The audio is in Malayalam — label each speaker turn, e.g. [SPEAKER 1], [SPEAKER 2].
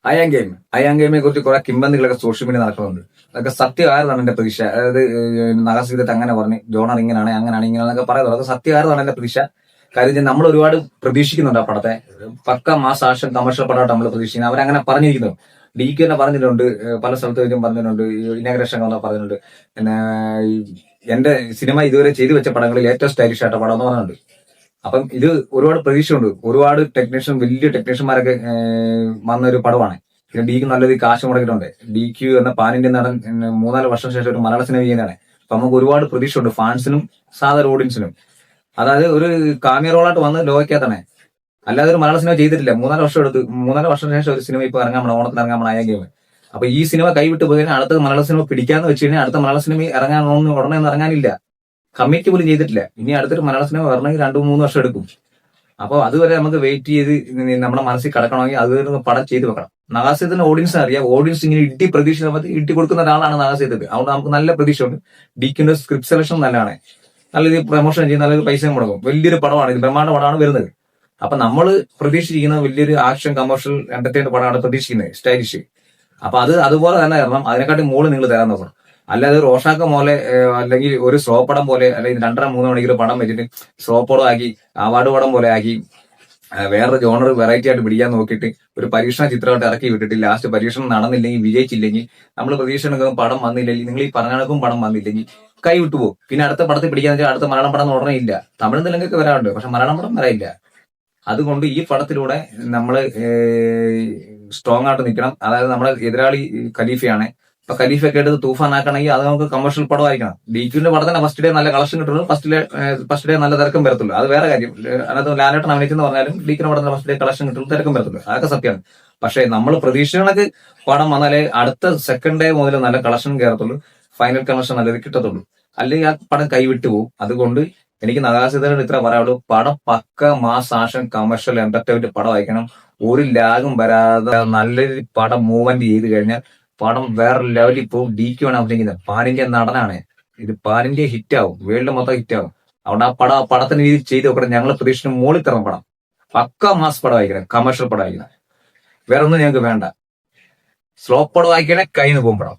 [SPEAKER 1] അയാൻ ഗെയിമിനെ കുറിച്ച് കുറെ കിംബന്തികളൊക്കെ സോഷ്യൽ മീഡിയ നടക്കുന്നുണ്ട്. അതൊക്കെ സത്യമായതാണ് എന്റെ പ്രതീക്ഷ. അതായത് നഗാസ് ചെയ്തിട്ട് അങ്ങനെ പറഞ്ഞു, ജോണർ ഇങ്ങനെയാണ് അങ്ങനെയാണ് ഇങ്ങനെയാണെന്നൊക്കെ പറയുന്നത്. അത് സത്യമായതാണ് എന്റെ പ്രതീക്ഷ. കാര്യം നമ്മൾ ഒരുപാട് പ്രതീക്ഷിക്കുന്നുണ്ട് ആ പടത്തെ. പക്ക മാസ് ആക്ഷൻ കമേഴ്ഷ്യൽ പടമായിട്ട് നമ്മൾ പ്രതീക്ഷിക്കുന്നത്. അവരങ്ങനെ പറഞ്ഞിരിക്കുന്നു. ഡിക്ക് തന്നെ പറഞ്ഞിട്ടുണ്ട്, പല സ്ഥലത്ത് വെച്ചും പറഞ്ഞിട്ടുണ്ട്, ഇനാഗ്രേഷൻ പറഞ്ഞിട്ടുണ്ട്. പിന്നെ എന്റെ സിനിമ ഇതുവരെ ചെയ്തു വെച്ച പടങ്ങളിൽ ഏറ്റവും സ്റ്റൈലിഷ് ആയിട്ട് പടം എന്ന് പറഞ്ഞിട്ടുണ്ട്. അപ്പം ഇത് ഒരുപാട് പ്രതീക്ഷയുണ്ട്. ഒരുപാട് വലിയ ടെക്നീഷ്യന്മാരൊക്കെ വന്നൊരു പടമാണ്. പിന്നെ ഡിക്ക് നല്ലൊരു കാശ് മുടക്കിയിട്ടുണ്ട്. ഡിക്ക് എന്ന പാൻ ഇന്ത്യൻ നടൻ 3-4 വർഷം ശേഷം ഒരു മലയാള സിനിമ ചെയ്യുന്നതാണ്. അപ്പൊ നമുക്ക് ഒരുപാട് പ്രതീക്ഷയുണ്ട് ഫാൻസിനും സാധാരണ ഓഡിയൻസിനും. അതായത് ഒരു കാമിയ റോളായിട്ട് വന്ന് ലോകയ്ക്കകത്താണ്. അല്ലാതെ ഒരു മലയാള സിനിമ ചെയ്തിട്ടില്ല. 3-4 വർഷം എടുത്ത്. 3-4 വർഷം ശേഷം ഒരു സിനിമ ഇപ്പൊ ഇറങ്ങാൻ ഓണത്തിന് ഇറങ്ങാൻ അയാൻ ഗെയിം. അപ്പൊ ഈ സിനിമ കൈവിട്ട് പോയി കഴിഞ്ഞാൽ അടുത്ത മലയാള സിനിമ പിടിക്കാന്ന് വെച്ച് കഴിഞ്ഞാൽ അടുത്ത മലയാള സിനിമ ഉടനെ ഇറങ്ങാനില്ല. കമ്മിറ്റ് പോലും ചെയ്തിട്ടില്ല. ഇനി അടുത്തൊരു മലയാള സിനിമ വരണമെങ്കിൽ 2-3 വർഷം എടുക്കും. അപ്പോൾ അതുവരെ നമുക്ക് വെയിറ്റ് ചെയ്ത് നമ്മുടെ മനസ്സിൽ കിടക്കണമെങ്കിൽ അത് പടം ചെയ്ത് വെക്കണം. നഗാസേതന്റെ ഓഡിയൻസിന് അറിയാം. ഓഡിയൻസ് ഇങ്ങനെ പ്രതീക്ഷ ഇട്ടി കൊടുക്കുന്ന ഒരാളാണ് നഗാസേതക്ക്. അതുകൊണ്ട് നമുക്ക് നല്ല പ്രതീക്ഷയുണ്ട്. ഡിക്കിന്റെ സ്ക്രിപ്റ്റ് സെലക്ഷൻ നല്ലതാണ്. നല്ലൊരു പ്രൊമോഷൻ ചെയ്ത് നല്ലൊരു പൈസയും മുടക്കും. വലിയൊരു പടമാണ് ഇത്, ബ്രഹ്മാണ്ഡ പടമാണ് വരുന്നത്. അപ്പൊ നമ്മൾ പ്രതീക്ഷിക്കുന്ന വലിയൊരു ആക്ഷൻ കമേഴ്ഷ്യൽ എന്റർടൈൻമെന്റ് പടമാണ് പ്രതീക്ഷിക്കുന്നത്, സ്റ്റൈലിഷ്. അപ്പൊ അതുപോലെ തന്നെ തരണം. അതിനെക്കാട്ടി മുകളിൽ നിങ്ങൾ തരാൻ നോക്കണം. അല്ലാതെ ഒരു റോഷാക്ക പോലെ അല്ലെങ്കിൽ ഒരു സ്ലോ പടം പോലെ അല്ലെങ്കിൽ 2.5-3 മണിക്കൂർ പടം വെച്ചിട്ട് സ്ലോ പടം ആക്കി അവാർഡ് പടം പോലെ ആക്കി വേറൊരു ജോണർ വെറൈറ്റി ആയിട്ട് പിടിക്കാൻ നോക്കിയിട്ട് ഒരു പരീക്ഷണ ചിത്രമായിട്ട് ഇറക്കി വിട്ടിട്ട് ലാസ്റ്റ് പരീക്ഷണം നടന്നില്ലെങ്കിൽ, വിജയിച്ചില്ലെങ്കിൽ, നമ്മൾ പ്രതീക്ഷ പടം വന്നില്ലെങ്കിൽ, നിങ്ങൾ ഈ പറഞ്ഞ കണക്കും പടം വന്നില്ലെങ്കിൽ കൈ വിട്ടുപോകും. പിന്നെ അടുത്ത പടത്തിൽ പിടിക്കാന്ന് വെച്ചാൽ അടുത്ത മലയാളം പടം ഉടനെ ഇല്ല. തമിഴ് തെലുങ്കൊക്കെ വരാറുണ്ട്, പക്ഷെ മലയാളം പടം വരാനില്ല. അതുകൊണ്ട് ഈ പടത്തിലൂടെ നമ്മൾ സ്ട്രോങ് ആയിട്ട് നിൽക്കണം. അതായത് നമ്മുടെ എതിരാളി ഖലീഫയാണ്. ഇപ്പൊ ഖലീഫൊക്കെ എടുത്ത് തൂഫാൻ ആക്കണമെങ്കിൽ അത് നമുക്ക് കമേഴ്ഷ്യൽ പടമായിരിക്കണം. ഡിക്യുവിന്റെ പടത്തിന്റെ ഫസ്റ്റ് ഡേ നല്ല കളക്ഷൻ കിട്ടുള്ളൂ, ഫസ്റ്റ് ഡേ നല്ല തിരക്കം വരത്തുള്ളൂ. അത് വേറെ കാര്യം. അതിനകത്ത് ലാലേട്ടൻ അഭിനയിച്ചെന്ന് പറഞ്ഞാലും ഡിക്കിന്റെ പടത്തിന്റെ ഫസ്റ്റ് ഡേ കളക്ഷൻ കിട്ടുള്ളൂ, തിരക്കം വരത്തുള്ളൂ. അതൊക്കെ സത്യമാണ്. പക്ഷെ നമ്മൾ പ്രതീക്ഷകൾക്ക് പടം വന്നാലേ അടുത്ത സെക്കൻഡ് ഡേ മുതൽ നല്ല കളക്ഷൻ കയറത്തുള്ളൂ, ഫൈനൽ കളക്ഷൻ നല്ലത് കിട്ടത്തുള്ളൂ. അല്ലെങ്കിൽ ആ പടം കൈവിട്ടു പോകും. അതുകൊണ്ട് എനിക്ക് നഗാസേതനോട് ഇത്ര പറയാനുള്ളൂ. പടം പക്ക മാസ് ആക്ഷൻ കമേഴ്ഷ്യൽ എന്റർടൈൻമെന്റ് പടം അയക്കണം. ഒരു ലാഗും വരാതെ നല്ലൊരു പടം മൂവ്മെന്റ് ചെയ്ത് കഴിഞ്ഞാൽ പടം വേറെ ലെവലിൽ പോകും. ഡിക്യാണ് അഭിനയിക്കുന്നത്. പാൻ ഇന്ത്യ നടനാണ്. ഇത് പാൻ ഇന്ത്യ ഹിറ്റാവും, വേൾഡ് മൊത്തം ഹിറ്റാവും. അതുകൊണ്ട് ആ പടത്തിന്റെ രീതി ചെയ്ത് നോക്കണം. ഞങ്ങൾ പ്രതീക്ഷിച്ച മോളിൽ തരണം പടം. പക്ക മാസ് പടം അയക്കണം, കമേഴ്ഷ്യൽ പടം അയക്കണം. വേറെ ഒന്നും ഞങ്ങൾക്ക് വേണ്ട. സ്ലോ പടം അയക്കണേ കയ്യിൽ നിന്ന് പോകും പടം.